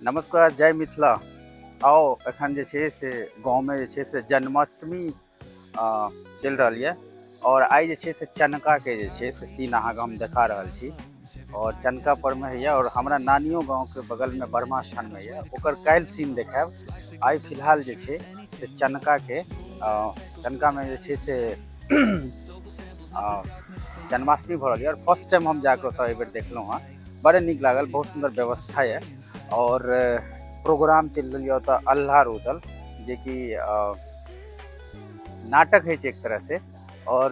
नमस्कार, जय मिथिला। आओ एखन जे छै से गाँवमे जे छै से जन्माष्टमी चलि रहल यऽ और आइ जे छै से चनकाके जे छै से सीन अहाँके हम देखा रहल छी। और चनका परमे होइए और हमरा नानियो गाँवके बगलमे बर्मा स्थानमे यऽ, ओकर काल्हि सीन देखायब। आइ फिलहाल जे छै से चनकाके चनकामे जे छै से जन्माष्टमी भऽ रहल यऽ और फर्स्ट टाइम हम जाकऽ ओतऽ एहि बेर देखलहुँ हँ। बड़े नीक लागल, बहुत सुंदर व्यवस्था है और प्रोग्राम चल रही है तो अल्लाह रुदल जे कि नाटक है एक तरह से। और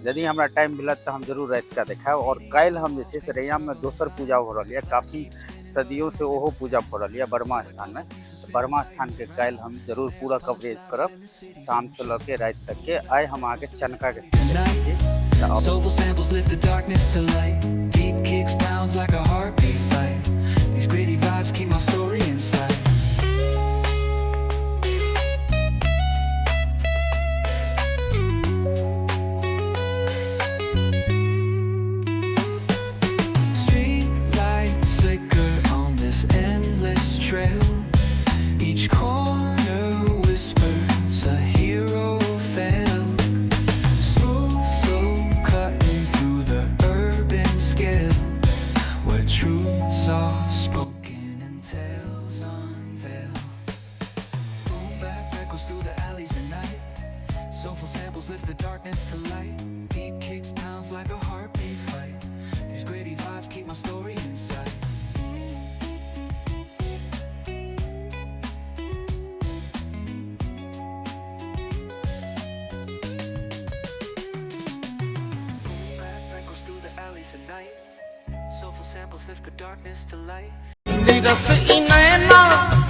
यदि हमरा टाइम मिलत तो हम जरूर रात का देखाब। और कल हम जे से रैयाम में दोसर पूजा हो रही है, काफ़ी सदियों से ओहो पूजा हो रही है बर्मा स्थान में। तो बर्मा स्थान के कल हम जरूर पूरा कवरेज करब, शाम से लऽ रात तक के। आए हम आगे चनका के Soulful samples lift the darkness to light. Deep kicks bounds like a heartbeat fight. These gritty vibes keep my story inside. Street lights flicker on this endless trail. Each corner whispers a hero fell. Truths are spoken and tales unveiled. Boom bap echoes through the alleys at night. Soulful samples lift the darkness to light. Deep kicks pounds like a heartbeat fight. These gritty vibes keep my story inside. Boom bap echoes through the alleys at night. Soulful samples lift the darkness to light. निरस इनैना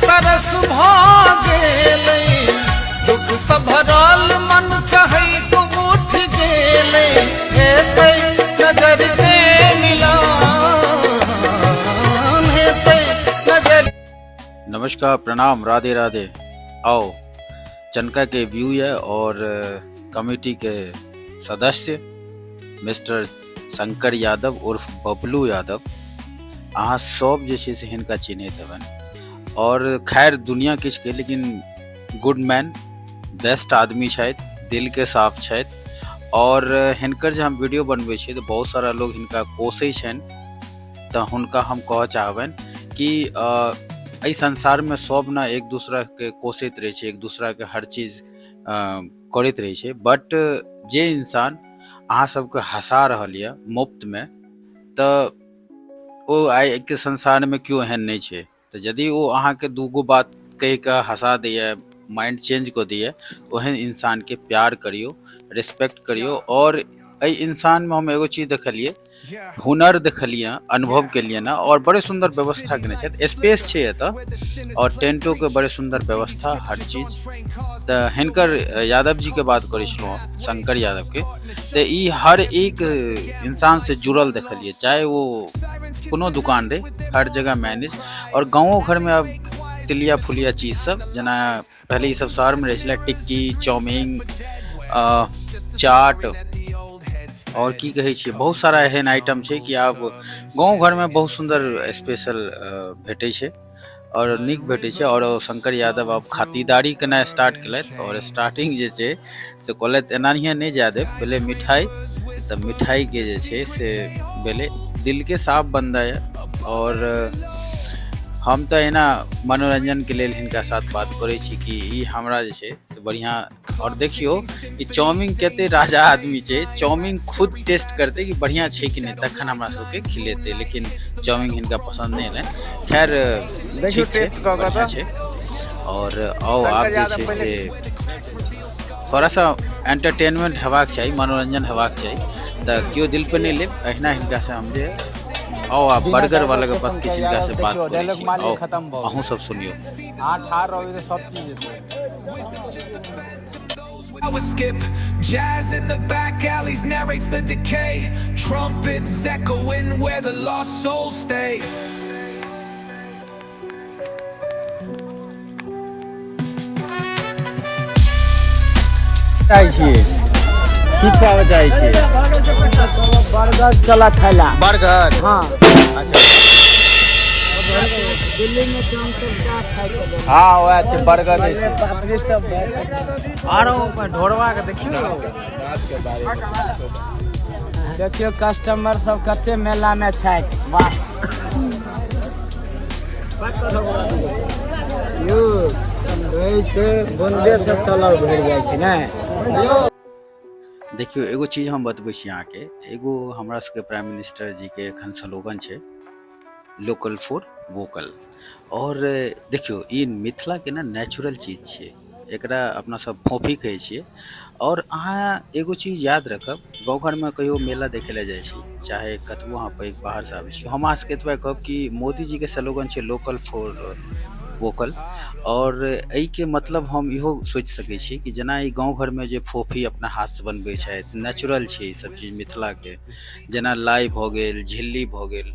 सरस भागेले, दुख सभरल मन चाहे को उठ गेले। हेते नजर के मिलान, हेते नजर। नमस्कार, प्रणाम, राधे राधे। आओ चनका के व्यू है और कमेटी के सदस्य मिस्टर शंकर यादव उर्फ बबलू यादव, अहाँ सब जे छै से हिनका चिन्हैत हेबन। और खैर दुनिया किछु के, लेकिन गुड मैन, बेस्ट आदमी छथि, दिल के साफ छथि। और हिनकर जे हम वीडियो बनबै छियै तऽ बहुत सारा लोग हिनका कोसै छनि। तऽ हुनका हम कहऽ चाहबनि कि एहि संसारमे सब ने एक दूसरा के कोसैत रहै छै, एक दूसरा के हर चीज करैत रहै छै। बट जे इंसान अहाँ सबके हंसा रहल यऽ मुफ्त में, तऽ ओ आइ के संसार में क्यों एहन नहीं छै। तो यदि वो अहाँ के दूगो बात कह के हंसा दिए, माइंड चेंज कर दिए, ओहन इंसान के प्यार करियो, रिस्पेक्ट करियो। और एहि इंसान में हम एगो चीज देखलिए, हुनर देखलिए, अनुभव के लिए ना। और बड़े सुंदर व्यवस्था केने छथि, स्पेस छै एतऽ और टेंटो के बड़े सुंदर व्यवस्था, हर चीज। तो हिनकर यादव जी के बात करै छलहुँ, शंकर यादव के, तो ई हर एक इंसान से जुड़ल देखलिए, चाहे वो कोनो दुकान रहे, हर जगह मैनेज। और गाँवों घर में अब तिलिया फुलिया चीज सब, जना पहले ये सब शहर में रहे, टिक्की, चाउमीन, चाट और की कहे छी, बहुत सारा एहन आइटम छै कि आब गाँव घर में बहुत सुंदर स्पेशल भेटै छै और नीक भेटै छै। और शंकर यादव अब खातिरदारी केना स्टार्ट केलथि और स्टार्टिंग जे छै से कहलथि एनाहिए नहीं जाए देब, पहले मिठाई। तऽ मिठाई के जे छै से भेलै, दिल के साफ बंदा है। और हम तो एना मनोरंजन के लिए हिनका साथ बात करै छी कि ई हमरा जे छै से बढ़िया। और देखियो ई चाउमीन कते राजा आदमी छै, चाउमीन खुद टेस्ट करते कि बढ़िया छै कि नहीं, तखन हमरा सबके खिलेते। लेकिन चाउमीन हिनका पसंद नहीं है। खैर ठीक छै, बढ़िया छै। और आओ आप जे छै से थोड़ा सा एंटरटेनमेंट हेबाक चाहिए, मनोरंजन हेबाक चाहिए। तो क्यों दिल पे नहीं ले, अहिना हिनका से हम जे आओ आप बर्गर वाला के पास किसी का से बात करै छी। आओ अहूँ सब सुनियो। I would skip jazz in the back alleys narrates the decay. Trumpets echoing where the lost souls stay. की खावा चाहे छी? बर्गर चला खाइला। बर्गर, हाँ अच्छा। दिल्ली में तो हम सब क्या खाए थे हाँ वह छै बर्गर पहले पापड़ी सब आ रहा हूँ ढोरवा के देखियो देखियो कस्टमर सब कते मेला में छै वाह यौ कहै छै बंदे से तलब भरि जाइ छै ने देखियो एगो चीज हम बतबै छी अहाँके एगो हमरा सबके प्राइम मिनिस्टर जी के एखन स्लोगन छै लोकल फॉर वोकल और देखियो ई मिथिला के ना नेचुरल चीज छै एकरा अपना सब फोफी कहै छियै और अहाँ एगो चीज याद रखब गाँव घरमे कहियो मेला देखे लए जाइ छी चाहे कतबो अहाँ पैघ बाहर से आबै छी हम अहाँ सबके एतबे कहब कि मोदी जी के स्लोगन छै लोकल फॉर वोकल और एहि के मतलब हम इहो सोचि सकै छी कि जेना ई गाँव घरमे जे फोफी अपना हाथ से बनबै छथि नेचुरल छै ई सब चीज मिथिला के जेना लाई भऽ गेल झिल्ली भऽ गेल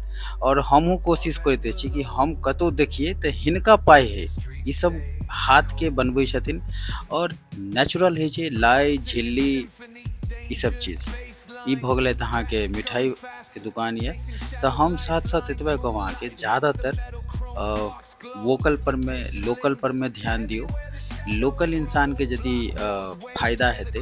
और हमहूँ कोशिश करते छी कि हम कतौ देखिए तऽ हिनका पाइ है ई सब हाथ के बनबै छथिन और नेचुरल है छै लाई झिल्ली ई सब चीज ई भऽ गेलै तऽ अहाँके मिठाई के दुकान ये तऽ हम साथ साथ एतबे कहब अहाँके ज़्यादातर वोकल पर में लोकल पर में ध्यान दियो लोकल इंसान के यदि फायदा हेतै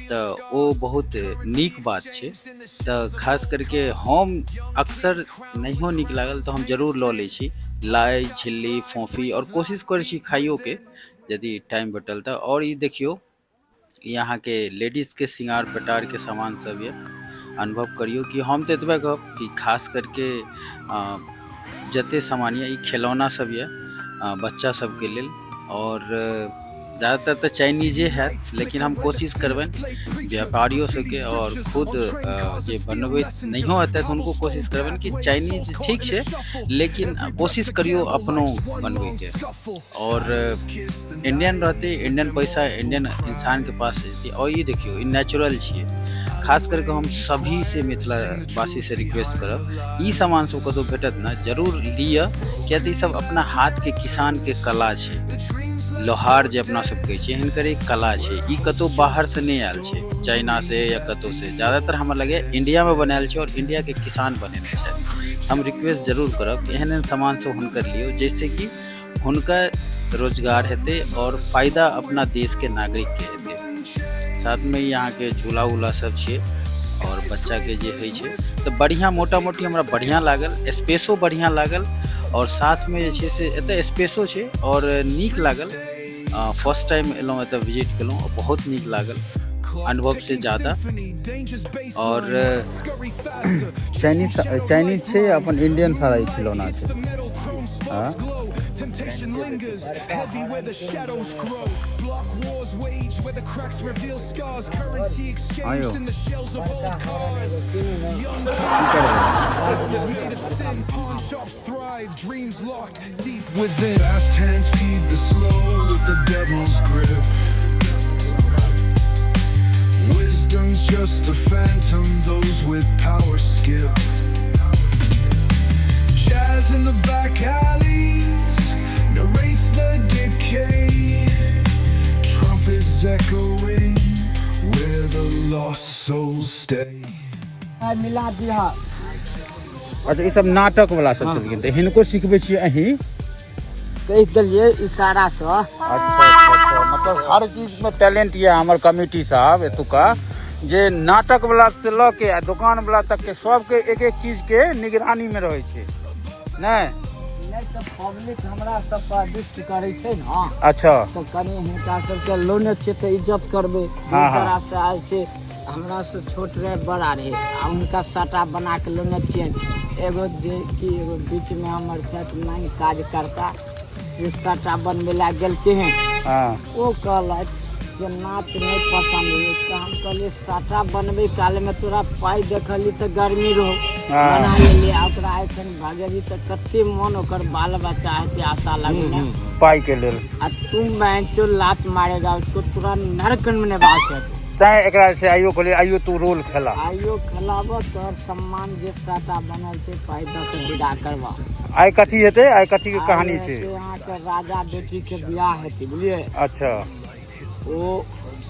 तऽ ओ बहुत नीक बात छै तऽ खास करके हम अक्सर नहियो नीक लागल तऽ हम जरूर लऽ लै छी लाई झिल्ली फोफी और कोशिश करै छी खाइयो के यदि टाइम भेटल तऽ और ई देखियो ई अहाँ के लेडीज के श्रृंगार पटार के सामान सब ये अनुभव करियो कि हम तऽ एतबे कहब कि खास करके जते सामान ये ई खिलौना सब ये बच्चा सब के लेल और ज़्यादातर तो चाइनीजे है लेकिन हम कोशिश करबन व्यापारियों सबके और खुद जे बनबै नहियो हेतै तऽ हुनको कोशिश करबन कि चाइनीज ठीक छै लेकिन कोशिश करियो अपनो बनबै के और इंडियन रहते इंडियन पैसा इंडियन इंसान के पास जेतै और ये देखियो ई नेचुरल छियै खास करके हम सभी से मिथिलावासी से रिक्वेस्ट करब ई सामान सब कतौ भेटत ना जरूर लिअ किया तऽ ई सब अपना हाथ के किसान के कला छै लोहार जे अपना सब कहै छियै हिनकर एक कला छै ई कतौ बाहर से नहीं आयल छै चाइना से या कतौ से ज़्यादातर हमरा लगे इंडिया में बनायल छै और इंडिया के किसान बनेने छै हम रिक्वेस्ट जरूर करब कि एहन सामान सब हुनकर लियो जैसे कि हुनका रोजगार हेतै और फायदा अपना देश के नागरिक के हेतै साथ में यहाँ के झूला उला सब छै और बच्चा के जे होइ छै तऽ बढ़िया मोटा मोटी हमरा बढ़िया लागल स्पेसो बढ़िया लागल और साथ में जे छै से एतऽ स्पेसो छै और नीक लागल फर्स्ट टाइम एलहुँ एतऽ विजिट केलहुँ और बहुत नीक लागल अनुभव से ज़्यादा और चाइनीज छै अपन इंडियन सारा ई खिलौना छै हाँ Temptation lingers, heavy where the shadows grow. Block wars waged where the cracks reveal scars. Currency exchanged in the shells of old cars. Young was made of sin. Pawn shops thrive, dreams locked deep within. Fast hands feed the slow with the devil's grip. Wisdom's just a phantom, those with power skip. Jazz in the back alleys narrates the decay. Trumpets echoing where the lost souls stay. मिला दिया अच्छा ई सब नाटक वाला सब छलखिन तऽ हिनको सिखबै छियै अहीं कहि देलिए इशारा से अच्छा मतलब हर चीज में टैलेंट ये हमर कमिटी साहब एतुका जे नाटक वाला से ल के आ दुकान वाला तक के सबके एक एक चीज के निगरानी में रहै छै नहीं तो पब्लिक हमरा सब पर दृष्टि करे छै ना अच्छा तो कनी हिनका सबके लोने छै तऽ इज्जत करबै हाँ, हाँ। तरह से आयल छै हमरा से छोट रहे बड़ा रहे आ उनका साटा बना के लोने छियै एगो जे कि एगो बीच में हमर छथि नहीं काज करता से साटा बनबे ला गेलके हैं हाँ ओ कहलथि जे नाच नहीं पसंद है तो हम कहलिए साटा बनबे काल में तोरा पाई देखली तो गर्मी रहो हाँ। बना लेली आ ओकरा एखन भागेली तो कते मन ओकर बाल बच्चा है के आशा लगे ना पाई के लेल आ तू मैं जो लात मारेगा उसको तुरंत नरक में निवास है तैं एकरा से आइयो कहलिए आइयो तू रोल खेला आइयो खिलाबो तोहर सम्मान जे साटा बनल छै पाई दऽ के विदा करबा आइ कथी हेतै आइ कथी के कहानी छै यहाँ के राजा बेटी के बियाह हेतै बुझलिए अच्छा ओ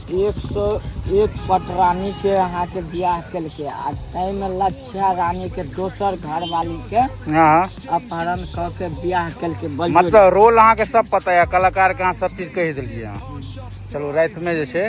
101 पटरानी के यहाँ के बियाह केलकै आ ताहिमे लच्छा रानी के दोसर घरवाली के हाँ अपहरण कऽ के बियाह केलकै। मतलब रोल अहाँ के सब पता है, कलाकार के अहाँ सब चीज कह दिलियै। चलो रात में जे छै